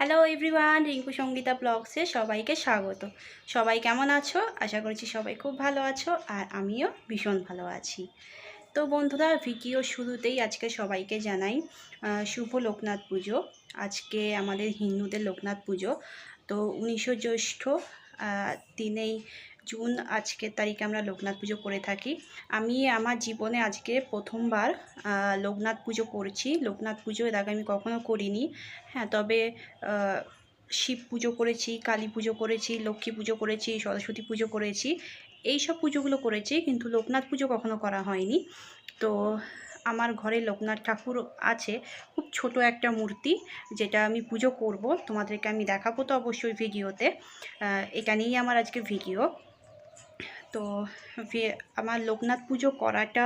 Hello everyone, Rinku Sangeeta ব্লগসে সবাইকে স্বাগত। সবাই কেমন আছো? আশা করছি সবাই খুব ভালো আছো, আর আমিও ভীষণ ভালো আছি। তো বন্ধুরা, ভিডিও শুরুতেই আজকে সবাইকে জানাই শুভ লোকনাথ পুজো। আজকে আমাদের হিন্দুদের লোকনাথ পুজো। তো 19 জ্যৈষ্ঠ 3 জুন আজকের তারিখে আমরা লোকনাথ পুজো করে থাকি। আমি আমার জীবনে আজকে প্রথমবার লোকনাথ পুজো করছি। লোকনাথ পুজো এর আগে আমি কখনো করিনি। হ্যাঁ, তবে শিব পুজো করেছি, কালী পুজো করেছি, লক্ষ্মী পুজো করেছি, সরস্বতী পুজো করেছি, এই সব পুজোগুলো করেছি, কিন্তু লোকনাথ পুজো কখনো করা হয়নি। তো আমার ঘরে লোকনাথ ঠাকুর আছে, খুব ছোট একটা মূর্তি, যেটা আমি পুজো করব, তোমাদেরকে আমি দেখাবো তো অবশ্যই ভিডিওতে। এটা নিয়েই আমার আজকে ভিডিও। তো আমার লোকনাথ পুজো করাটা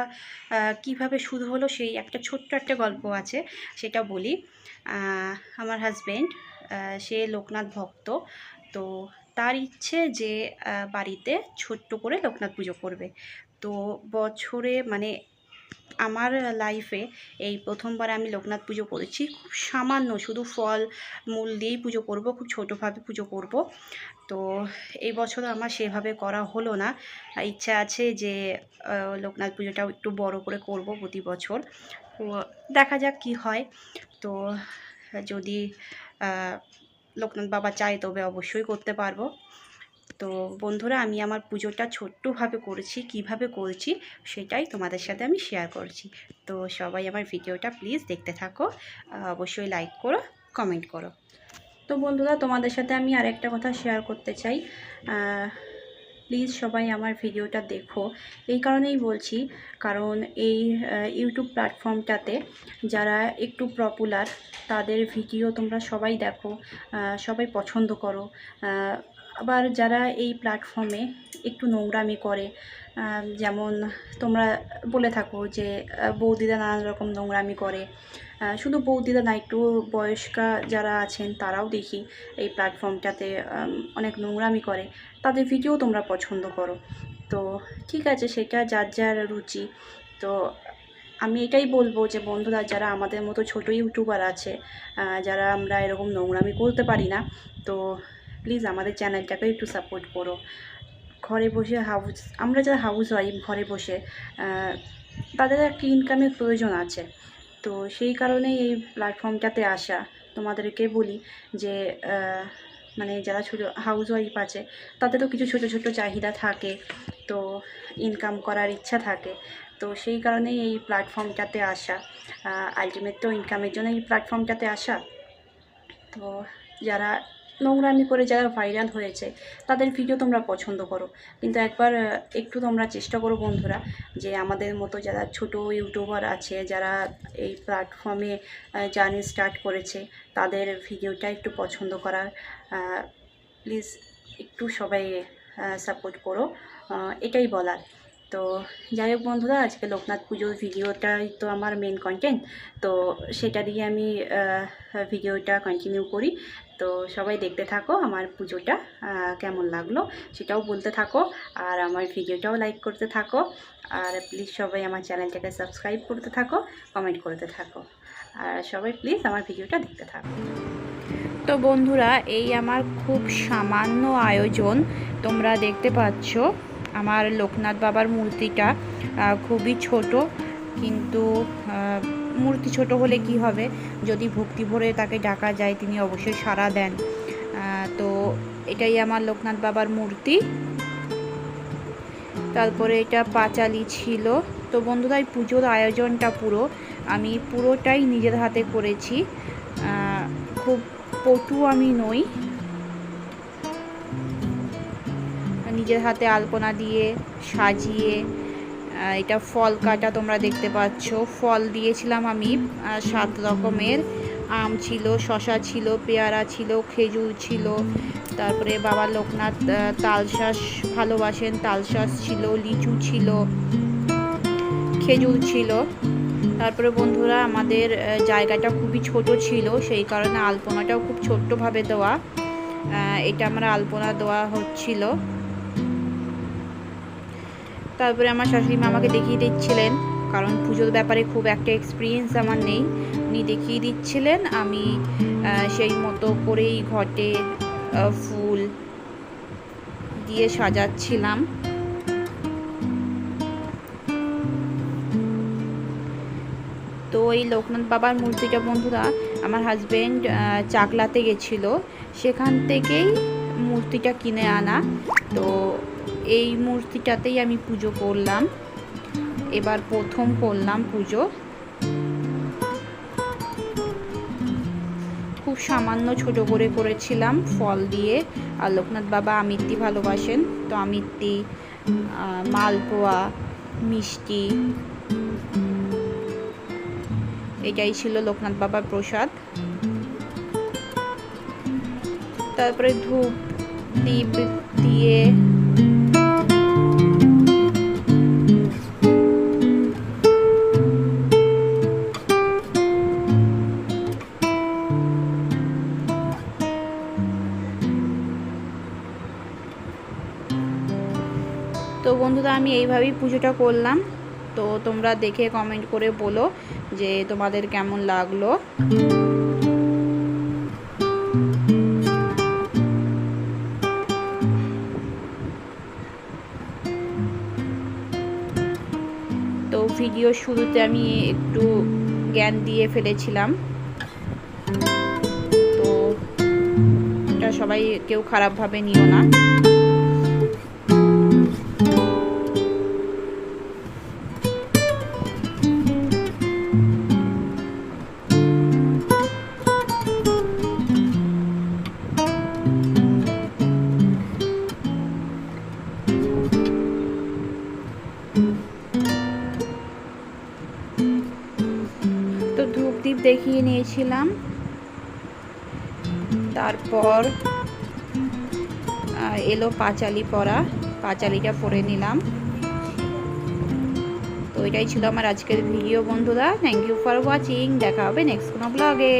কিভাবে শুরু হলো, সেই একটা ছোট্ট একটা গল্প আছে, সেটা বলি। আমার হাজব্যান্ড সে লোকনাথ ভক্ত। তো তার ইচ্ছে যে বাড়িতে ছোট্ট করে লোকনাথ পুজো করবে। তো বছরে মানে আমার লাইফে এই প্রথমবার আমি লোকনাথ পুজো করেছি। খুব সামান্য, শুধু ফল মূল দিয়েই পুজো করব, খুব ছোটোভাবে পুজো করব। তো এই বছর আমার সেভাবে করা হলো না। ইচ্ছা আছে যে লোকনাথ পুজোটাও একটু বড় করে করব প্রতি বছর। তো দেখা যাক কি হয়। তো যদি লোকনাথ বাবা চায় তবে অবশ্যই করতে পারবো। তো বন্ধুরা, আমি আমার পুজোটা ছোট্টভাবে করেছি, কিভাবে করেছি সেটাই তোমাদের সাথে আমি শেয়ার করছি। তো সবাই আমার ভিডিওটা প্লিজ দেখতে থাকো, অবশ্যই লাইক করো, কমেন্ট করো। তো বন্ধুরা, তোমাদের সাথে আমি আরেকটা কথা শেয়ার করতে চাই। প্লিজ সবাই আমার ভিডিওটা দেখো। এই কারণেই বলছি, কারণ এই ইউটিউব প্ল্যাটফর্মটাতে যারা একটু পপুলার, তাদের ভিডিও তোমরা সবাই দেখো, সবাই পছন্দ করো। আবার যারা এই প্ল্যাটফর্মে একটু নোংরামি করে, যেমন তোমরা বলে থাকো যে বৌদিরা নানান রকম নোংরামি করে। শুধু বৌদিরা না, একটু বয়স্কা যারা আছেন তারাও দেখি এই প্ল্যাটফর্মটাতে অনেক নোংরামি করে, তাদের ভিডিও তোমরা পছন্দ করো। তো ঠিক আছে, সেটা যার যার রুচি। তো আমি এটাই বলবো যে বন্ধুরা, যারা আমাদের মতো ছোটো ইউটিউবার আছে, যারা আমরা এরকম নোংরামি করতে পারি না, তো প্লিজ আমাদের চ্যানেলটাকে একটু সাপোর্ট করো। ঘরে বসে আমরা যারা হাউস ওয়াইফ, ঘরে বসে তাদের একটা ইনকামের প্রয়োজন আছে। তো সেই কারণেই এই প্ল্যাটফর্মটাতে আসা। তোমাদেরকে বলি যে মানে যারা ছোটো হাউস ওয়াইফ আছে, তাদেরও কিছু ছোটো ছোটো চাহিদা থাকে, তো ইনকাম করার ইচ্ছা থাকে। তো সেই কারণেই এই প্ল্যাটফর্মটাতে আসা, আলটিমেট তো ইনকামের জন্য এই প্ল্যাটফর্মটাতে আসা। তো যারা নোংরামি করে যারা ভাইরাল হয়েছে, তাদের ভিডিও তোমরা পছন্দ করো, কিন্তু একবার একটু তোমরা চেষ্টা করো বন্ধুরা, যে আমাদের মতো যারা ছোট ইউটিউবার আছে, যারা এই প্ল্যাটফর্মে জার্নি স্টার্ট করেছে, তাদের ভিডিওটা একটু পছন্দ করার। প্লিজ একটু সবাই সাপোর্ট করো, এটাই বলার। তো যাই হোক বন্ধুরা, আজকে লোকনাথ পুজোর ভিডিওটাই তো আমার মেন কন্টেন্ট। তো সেটা দিয়ে আমি ভিডিওটা কন্টিনিউ করি। তো সবাই দেখতে থাকো, আমার পুজোটা কেমন লাগলো সেটাও বলতে থাকো, আর আমার ভিডিওটাও লাইক করতে থাকো, আর প্লিজ সবাই আমার চ্যানেলটাকে সাবস্ক্রাইব করতে থাকো, কমেন্ট করতে থাকো, আর সবাই প্লিজ আমার ভিডিওটা দেখতে থাকো। তো বন্ধুরা, এই আমার খুব সামান্য আয়োজন, তোমরা দেখতে পাচ্ছ আমার লোকনাথ বাবার মূর্তিটা খুবই ছোট, কিন্তু মূর্তি ছোট হলে কি হবে, যদি ভক্তি ভরে তাকে ডাকা যায় তিনি অবশ্যই সাড়া দেন। তো এটাই আমার লোকনাথ বাবার মূর্তি। তারপরে এটা পাঁচালি ছিল। তো বন্ধুরা, এই পুজোর আয়োজনটা আমি পুরোটাই নিজের হাতে করেছি। খুব পটু আমি নই, নিজের হাতে আলপনা দিয়ে সাজিয়ে। এটা ফল কাটা তোমরা দেখতে পাচ্ছ, ফল দিয়েছিলাম আমি 7 রকমের। আম ছিল, শশা ছিল, পেয়ারা ছিল, খেজুর ছিল, তারপরে বাবা লোকনাথ তালশাঁস ভালোবাসেন, তালশাঁস ছিল, লিচু ছিল, খেজুর ছিল। তারপরে বন্ধুরা, আমাদের জায়গাটা খুবই ছোট ছিল, সেই কারণে আলপনাটাও খুব ছোট্টভাবে দেওয়া। এটা আমরা আলপনা দেওয়া হচ্ছিল। তারপরে আমার শাশুড়ি মা আমাকে দেখিয়ে দিচ্ছিলেন কারণ পুজোর ব্যাপারে খুব একটা এক্সপিরিয়েন্স আমার নেই। উনি দেখিয়ে দিচ্ছিলেন, আমি সেই মতো করেই ঘটে ফুল দিয়ে সাজাচ্ছিলাম। তো এই লোকনাথ বাবার মূর্তিটা বন্ধুরা আমার হাজবেন্ড চাকলাতে গেছিল, সেখান থেকেই মূর্তিটা কিনে আনা। তো এই মূর্তিটাতেই আমি পুজো করলাম, এবার প্রথম করলাম পুজো। খুব সামান্য ছোট করে করেছিলাম ফল দিয়ে। আর লোকনাথ বাবা আমিত্তি ভালোবাসেন, তো আমিত্তি, মালপোয়া, মিষ্টি, এটাই ছিল লোকনাথ বাবার প্রসাদ। তারপরে ধূপ দীপ দিয়ে তো বন্ধুরা আমি এইভাবেই পুজোটা করলাম। তো তোমরা দেখে কমেন্ট করে বলো যে তোমাদের কেমন লাগলো। তো ভিডিও শুরুতে আমি একটু জ্ঞান দিয়ে ফেলেছিলাম, তো এটা সবাই কেউ খারাপভাবে নিও না। তো ধূপ দ্বীপ দেখিয়ে নিয়েছিলাম, তারপর এলো পাঁচালি পরা, পাঁচালিটা পরে নিলাম। তো এটাই ছিল আমার আজকের ভিডিও বন্ধুরা। Thank you for watching. দেখা হবে নেক্সট কোনো ব্লগে।